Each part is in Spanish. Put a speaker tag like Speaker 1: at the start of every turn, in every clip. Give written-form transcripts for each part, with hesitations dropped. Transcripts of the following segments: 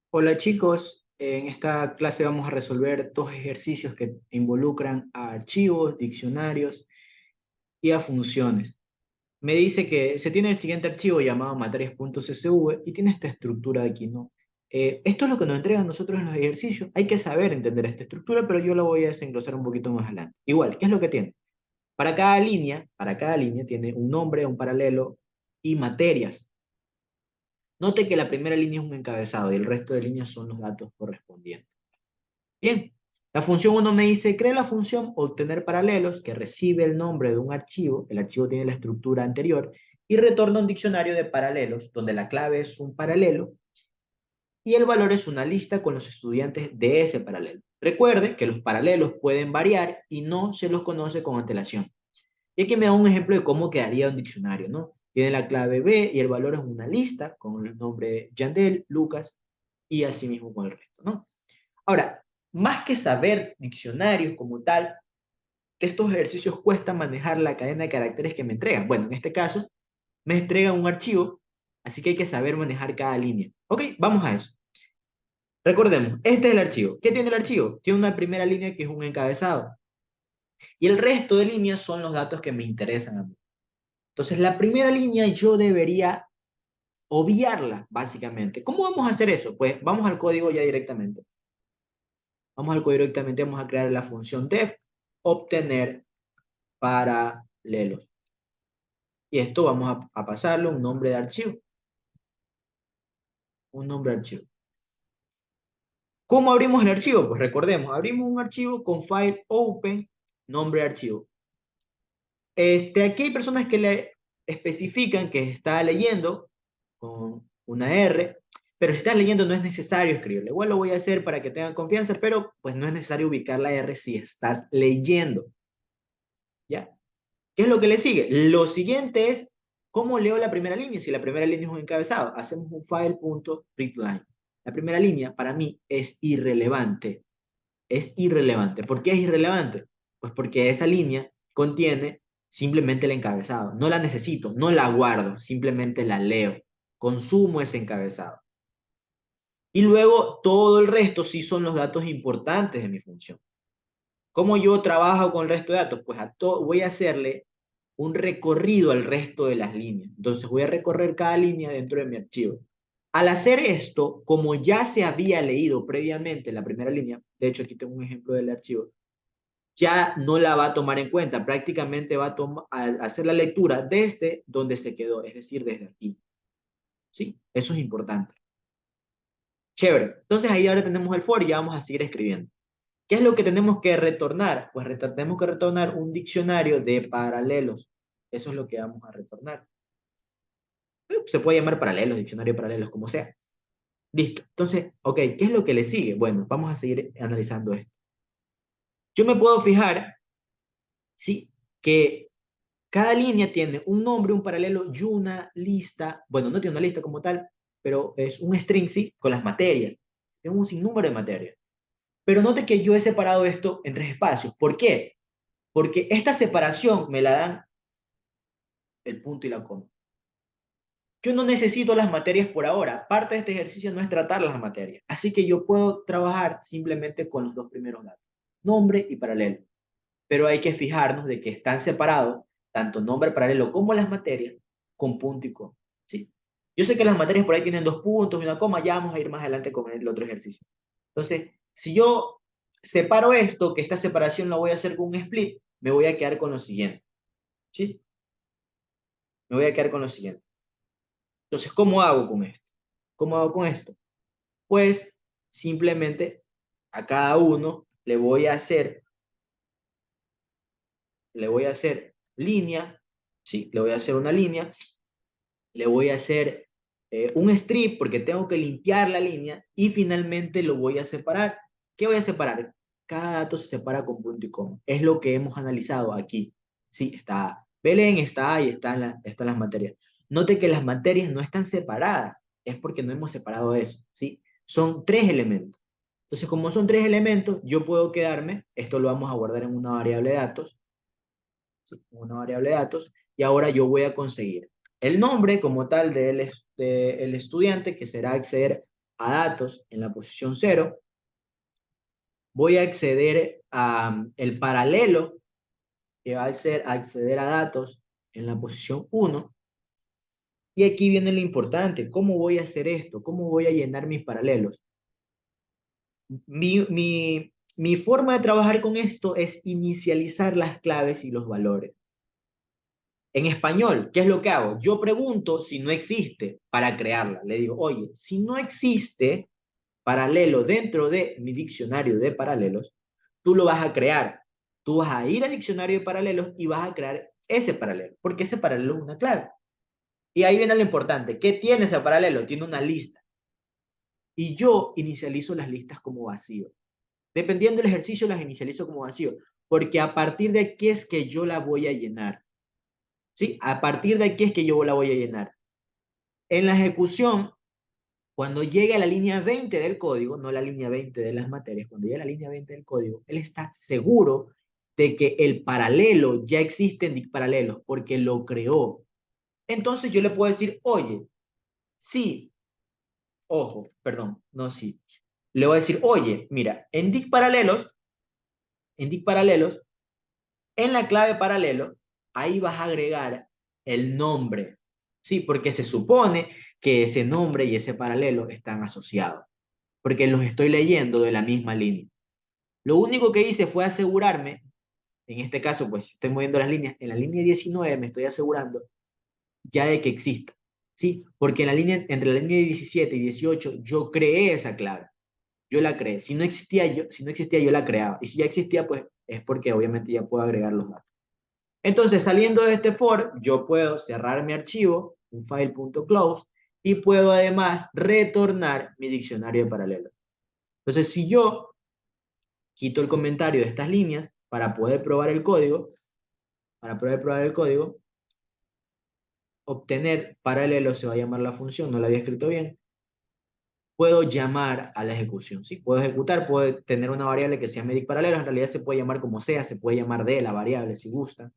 Speaker 1: Hola chicos, en esta clase vamos a resolver dos ejercicios que involucran a archivos, diccionarios y a funciones. Me dice que se tiene el siguiente archivo llamado materias.csv y tiene esta estructura de aquí, ¿no? Esto es lo que nos entregan nosotros en los ejercicios. Hay que saber entender esta estructura, pero yo la voy a desenglosar un poquito más adelante. Igual, ¿qué es lo que tiene? Para cada línea tiene un nombre, un paralelo y materias. Note que la primera línea es un encabezado y el resto de líneas son los datos correspondientes. Bien, la función uno me dice, crea la función obtener paralelos que recibe el nombre de un archivo, el archivo tiene la estructura anterior, y retorna un diccionario de paralelos, donde la clave es un paralelo y el valor es una lista con los estudiantes de ese paralelo. Recuerde que los paralelos pueden variar y no se los conoce con antelación. Y aquí me da un ejemplo de cómo quedaría un diccionario, ¿no? Tiene la clave B y el valor es una lista con el nombre Yandel, Lucas y así mismo con el resto, ¿no? Ahora, más que saber diccionarios como tal, que estos ejercicios cuestan manejar la cadena de caracteres que me entregan. Bueno, en este caso, me entregan un archivo, así que hay que saber manejar cada línea. Ok, vamos a eso. Recordemos, este es el archivo. ¿Qué tiene el archivo? Tiene una primera línea que es un encabezado. Y el resto de líneas son los datos que me interesan a mí. Entonces, la primera línea yo debería obviarla, básicamente. ¿Cómo vamos a hacer eso? Pues vamos al código ya directamente. Vamos al código directamente, vamos a crear la función def, obtener paralelos. Y esto vamos a pasarle un nombre de archivo. Un nombre de archivo. ¿Cómo abrimos el archivo? Pues recordemos, abrimos un archivo con file open, nombre de archivo. Aquí hay personas que le especifican que está leyendo con una R, pero si estás leyendo no es necesario escribirlo. Igual lo voy a hacer para que tengan confianza, pero pues no es necesario ubicar la R si estás leyendo. ¿Ya? ¿Qué es lo que le sigue? Lo siguiente es, ¿cómo leo la primera línea? Si la primera línea es un encabezado, hacemos un file.readline. La primera línea para mí es irrelevante. Es irrelevante. ¿Por qué es irrelevante? Pues porque esa línea contiene simplemente el encabezado. No la necesito, no la guardo, simplemente la leo. Consumo ese encabezado. Y luego todo el resto sí son los datos importantes de mi función. ¿Cómo yo trabajo con el resto de datos? Pues voy a hacerle un recorrido al resto de las líneas. Entonces voy a recorrer cada línea dentro de mi archivo. Al hacer esto, como ya se había leído previamente la primera línea, de hecho aquí tengo un ejemplo del archivo, ya no la va a tomar en cuenta, prácticamente va a hacer la lectura desde donde se quedó, es decir, desde aquí. ¿Sí? Eso es importante. Chévere. Entonces ahí ahora tenemos el for y ya vamos a seguir escribiendo. ¿Qué es lo que tenemos que retornar? Pues tenemos que retornar un diccionario de paralelos. Eso es lo que vamos a retornar. Se puede llamar paralelos, diccionario de paralelos, como sea. Listo. Entonces, ok, ¿qué es lo que le sigue? Bueno, vamos a seguir analizando esto. Yo me puedo fijar, sí, que cada línea tiene un nombre, un paralelo y una lista. Bueno, no tiene una lista como tal, pero es un string, sí, con las materias. Es un sinnúmero de materias. Pero note que yo he separado esto en tres espacios. ¿Por qué? Porque esta separación me la dan el punto y la coma. Yo no necesito las materias por ahora. Parte de este ejercicio no es tratar las materias. Así que yo puedo trabajar simplemente con los dos primeros datos, nombre y paralelo. Pero hay que fijarnos de que están separados, tanto nombre paralelo como las materias, con punto y coma. ¿Sí? Yo sé que las materias por ahí tienen dos puntos y una coma, ya vamos a ir más adelante con el otro ejercicio. Entonces, si yo separo esto, que esta separación la voy a hacer con un split, me voy a quedar con lo siguiente. ¿Sí? Me voy a quedar con lo siguiente. Entonces, ¿cómo hago con esto? ¿Cómo hago con esto? Pues simplemente a cada uno le voy a hacer línea, sí, le voy a hacer una línea, le voy a hacer un strip porque tengo que limpiar la línea y finalmente lo voy a separar. ¿Qué voy a separar? Cada dato se separa con punto y coma. Es lo que hemos analizado aquí. Sí, está Belén, está ahí, están las materias. Note que las materias no están separadas. Es porque no hemos separado eso. ¿Sí? Son tres elementos. Entonces, como son tres elementos, yo puedo quedarme, esto lo vamos a guardar en una variable de datos, ¿sí? Una variable de datos, y ahora yo voy a conseguir el nombre como tal del estudiante, que será acceder a datos en la posición 0, voy a acceder a el paralelo, que va a ser acceder a datos en la posición 1, y aquí viene lo importante, ¿cómo voy a hacer esto? ¿Cómo voy a llenar mis paralelos? Mi forma de trabajar con esto es inicializar las claves y los valores. En español, ¿qué es lo que hago? Yo pregunto si no existe para crearla. Le digo, oye, si no existe paralelo dentro de mi diccionario de paralelos, tú lo vas a crear. Tú vas a ir al diccionario de paralelos y vas a crear ese paralelo, porque ese paralelo es una clave. Y ahí viene lo importante. ¿Qué tiene ese paralelo? Tiene una lista. Y yo inicializo las listas como vacío. Dependiendo del ejercicio, las inicializo como vacío, porque a partir de aquí es que yo la voy a llenar. ¿Sí? A partir de aquí es que yo la voy a llenar. En la ejecución, cuando llegue a la línea 20 del código, no la línea 20 de las materias, cuando llegue a la línea 20 del código, él está seguro de que el paralelo ya existe en Dict Paralelos, porque lo creó. Entonces yo le puedo decir, oye, sí, ojo, perdón, no sí. Le voy a decir, oye, mira, en Dict Paralelos, en la clave paralelo, ahí vas a agregar el nombre. Sí, porque se supone que ese nombre y ese paralelo están asociados, porque los estoy leyendo de la misma línea. Lo único que hice fue asegurarme, en este caso, pues estoy moviendo las líneas, en la línea 19 me estoy asegurando ya de que exista. ¿Sí? Porque en la línea, entre la línea 17 y 18 yo creé esa clave. Yo la creé. Si no existía, yo la creaba. Y si ya existía, pues es porque obviamente ya puedo agregar los datos. Entonces, saliendo de este for, yo puedo cerrar mi archivo, un file.close, y puedo además retornar mi diccionario de paralelo. Entonces, si yo quito el comentario de estas líneas para poder probar el código, obtener paralelo se va a llamar la función, no la había escrito bien, puedo llamar a la ejecución, ¿sí? Puedo ejecutar, puedo tener una variable que se llame dict paralelo, en realidad se puede llamar como sea, se puede llamar de la variable si gusta.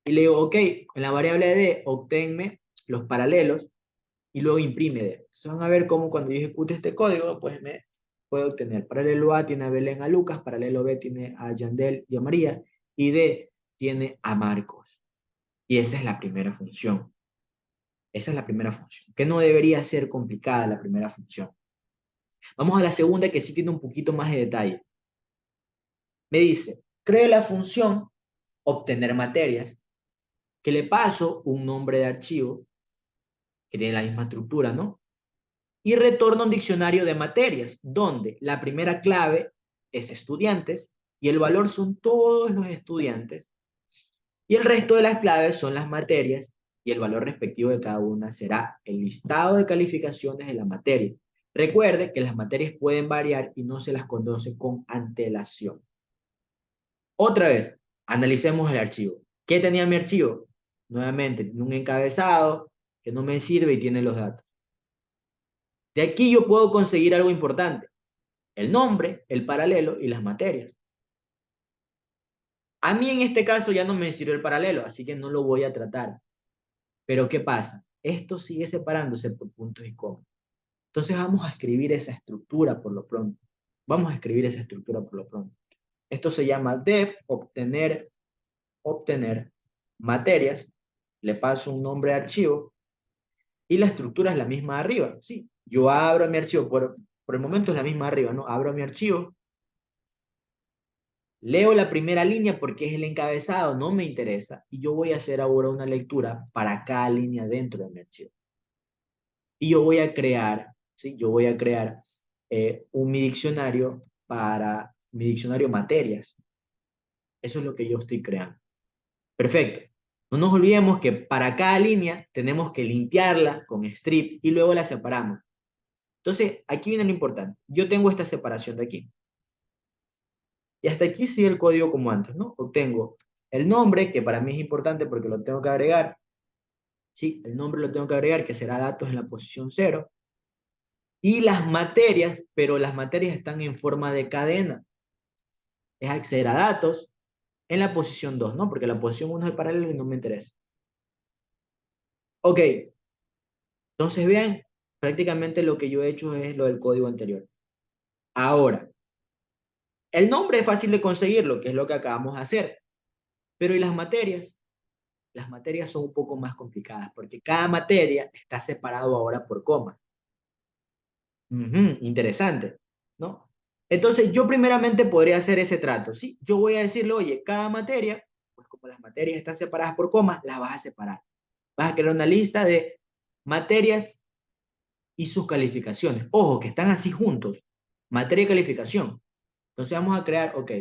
Speaker 1: Y le digo, ok, en la variable de obténme los paralelos y luego imprime D. Entonces van a ver cómo cuando yo ejecute este código, pues me puedo obtener paralelo A tiene a Belén a Lucas, paralelo B tiene a Yandel y a María, y D tiene a Marcos. Y esa es la primera función. Esa es la primera función, que no debería ser complicada la primera función. Vamos a la segunda que sí tiene un poquito más de detalle. Me dice, cree la función obtener materias, que le paso un nombre de archivo que tiene la misma estructura, ¿no? Y retorna un diccionario de materias, donde la primera clave es estudiantes y el valor son todos los estudiantes y el resto de las claves son las materias y el valor respectivo de cada una será el listado de calificaciones de la materia. Recuerde que las materias pueden variar y no se las conoce con antelación. Otra vez, analicemos el archivo. ¿Qué tenía mi archivo? Nuevamente, tiene un encabezado que no me sirve y tiene los datos. De aquí yo puedo conseguir algo importante. El nombre, el paralelo y las materias. A mí en este caso ya no me sirve el paralelo, así que no lo voy a tratar. Pero ¿qué pasa? Esto sigue separándose por puntos y comas. Entonces vamos a escribir esa estructura por lo pronto. Vamos a escribir esa estructura por lo pronto. Esto se llama def, obtener materias. Le paso un nombre de archivo y la estructura es la misma arriba. Sí, yo abro mi archivo, por el momento es la misma arriba, ¿no? Abro mi archivo, leo la primera línea porque es el encabezado, no me interesa. Y yo voy a hacer ahora una lectura para cada línea dentro de mi archivo. Y yo voy a crear, ¿sí? Yo voy a crear mi diccionario para mi diccionario materias. Eso es lo que yo estoy creando. Perfecto. No nos olvidemos que para cada línea tenemos que limpiarla con strip y luego la separamos. Entonces, aquí viene lo importante. Yo tengo esta separación de aquí. Y hasta aquí sigue el código como antes, ¿no? Obtengo el nombre, que para mí es importante porque lo tengo que agregar. Sí, el nombre lo tengo que agregar, que será datos en la posición 0. Y las materias, pero las materias están en forma de cadena. Es acceder a datos en la posición 2, ¿no? Porque la posición 1 es el paralelo y no me interesa. Ok, entonces vean, prácticamente lo que yo he hecho es lo del código anterior. Ahora, el nombre es fácil de conseguirlo, que es lo que acabamos de hacer. Pero ¿y las materias? Las materias son un poco más complicadas porque cada materia está separado ahora por comas. Ujú, interesante, ¿no? Entonces, yo primeramente podría hacer ese trato, ¿sí? Yo voy a decirle, oye, cada materia, pues como las materias están separadas por comas, las vas a separar. Vas a crear una lista de materias y sus calificaciones. Ojo, que están así juntos, materia y calificación. Entonces vamos a crear, ok,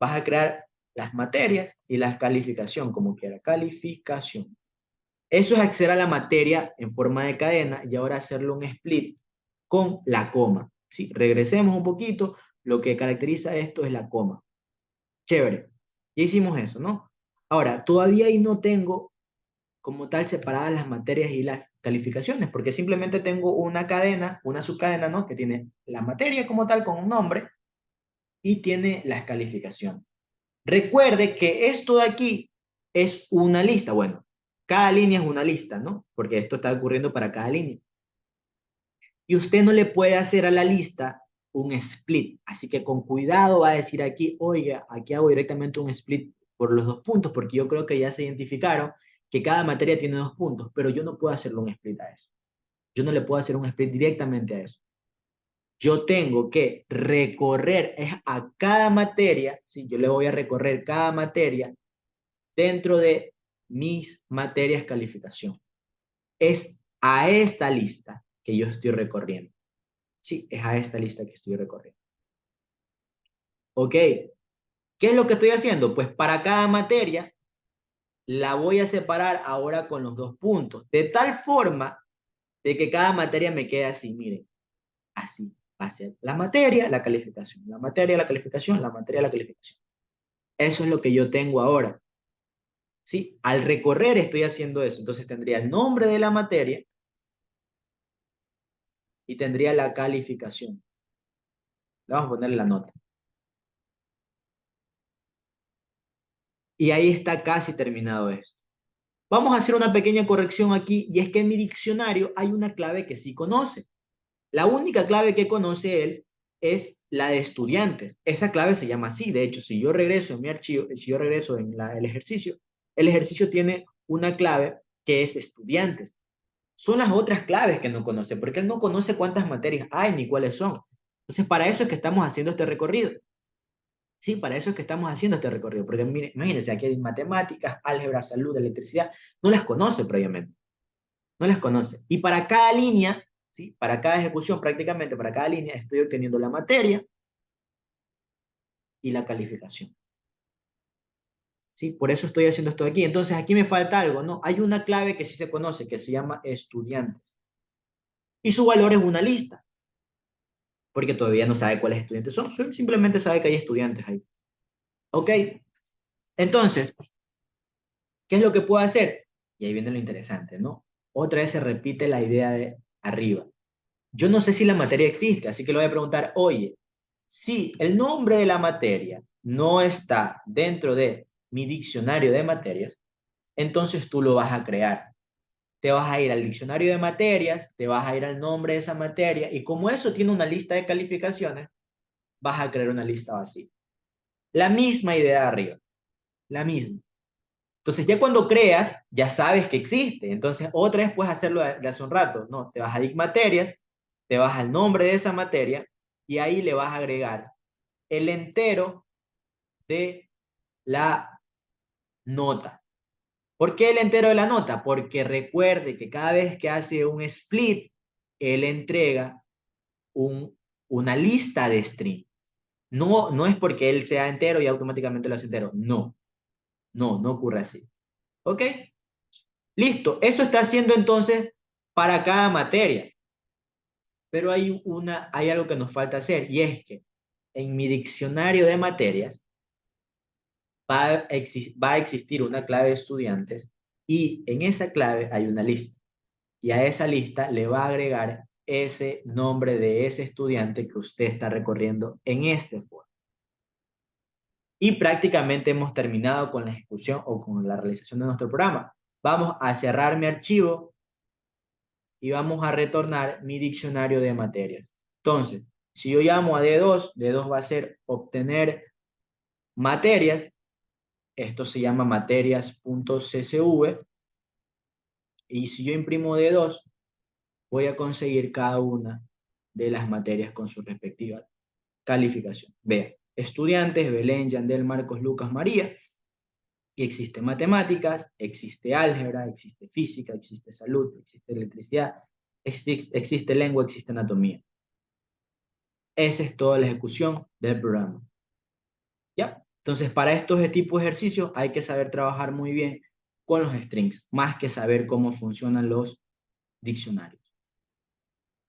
Speaker 1: vas a crear las materias y la calificación, como quiera, calificación. Eso es acceder a la materia en forma de cadena y ahora hacerlo un split con la coma. ¿Sí? Regresemos un poquito, lo que caracteriza esto es la coma. Chévere, ya hicimos eso, ¿no? Ahora, todavía ahí no tengo como tal separadas las materias y las calificaciones, porque simplemente tengo una cadena, una subcadena, ¿no? Que tiene la materia como tal con un nombre y tiene las calificaciones. Recuerde que esto de aquí es una lista. Bueno, cada línea es una lista, ¿no? Porque esto está ocurriendo para cada línea. Y usted no le puede hacer a la lista un split. Así que con cuidado va a decir aquí, oiga, aquí hago directamente un split por los 2 puntos, porque yo creo que ya se identificaron que cada materia tiene 2 puntos, pero yo no puedo hacerle un split a eso. Yo no le puedo hacer un split directamente a eso. Yo tengo que recorrer a cada materia, ¿sí? Yo le voy a recorrer cada materia dentro de mis materias calificación. Es a esta lista que yo estoy recorriendo. Sí, es a esta lista que estoy recorriendo. Ok, ¿qué es lo que estoy haciendo? Pues para cada materia la voy a separar ahora con los 2 puntos, de tal forma de que cada materia me quede así, miren, así va a ser la materia, la calificación, la materia, la calificación, la materia, la calificación. Eso es lo que yo tengo ahora. ¿Sí? Al recorrer estoy haciendo eso. Entonces tendría el nombre de la materia y tendría la calificación. Le vamos a poner la nota. Y ahí está casi terminado esto. Vamos a hacer una pequeña corrección aquí y es que en mi diccionario hay una clave que sí conoce. La única clave que conoce él es la de estudiantes. Esa clave se llama así. De hecho, si yo regreso en mi archivo, si yo regreso en el ejercicio tiene una clave que es estudiantes. Son las otras claves que no conoce, porque él no conoce cuántas materias hay ni cuáles son. Entonces, para eso es que estamos haciendo este recorrido. Sí, para eso es que estamos haciendo este recorrido, porque mire, imagínense, aquí hay matemáticas, álgebra, salud, electricidad, no las conoce previamente, no las conoce. Y para cada línea, ¿sí? Para cada ejecución prácticamente, para cada línea, estoy obteniendo la materia y la calificación. ¿Sí? Por eso estoy haciendo esto aquí. Entonces, aquí me falta algo, ¿no? Hay una clave que sí se conoce, que se llama estudiantes. Y su valor es una lista, porque todavía no sabe cuáles estudiantes son, simplemente sabe que hay estudiantes ahí. ¿Ok? Entonces, ¿qué es lo que puedo hacer? Y ahí viene lo interesante, ¿no? Otra vez se repite la idea de arriba. Yo no sé si la materia existe, así que le voy a preguntar, oye, si el nombre de la materia no está dentro de mi diccionario de materias, entonces tú lo vas a crear. Te vas a ir al diccionario de materias, te vas a ir al nombre de esa materia y como eso tiene una lista de calificaciones, vas a crear una lista vacía. La misma idea de arriba, la misma. Entonces ya cuando creas, ya sabes que existe. Entonces otra vez puedes hacerlo de hace un rato. No, te vas a DIC materias, te vas al nombre de esa materia y ahí le vas a agregar el entero de la nota. ¿Por qué el entero de la nota? Porque recuerde que cada vez que hace un split, él entrega una lista de string. No, no es porque él sea entero y automáticamente lo hace entero. No, no, no ocurre así. ¿Ok? Listo. Eso está haciendo entonces para cada materia. Pero hay algo que nos falta hacer y es que en mi diccionario de materias va a existir una clave de estudiantes y en esa clave hay una lista. Y a esa lista le va a agregar ese nombre de ese estudiante que usted está recorriendo en este foro. Y prácticamente hemos terminado con la ejecución o con la realización de nuestro programa. Vamos a cerrar mi archivo y vamos a retornar mi diccionario de materias. Entonces, si yo llamo a D2, D2 va a ser obtener materias, esto se llama materias.csv, y si yo imprimo D2, voy a conseguir cada una de las materias con su respectiva calificación. Vean, estudiantes, Belén, Yandel, Marcos, Lucas, María, y existe matemáticas, existe álgebra, existe física, existe salud, existe electricidad, existe lengua, existe anatomía. Esa es toda la ejecución del programa. ¿Ya? Entonces, para estos tipos de ejercicios hay que saber trabajar muy bien con los strings, más que saber cómo funcionan los diccionarios.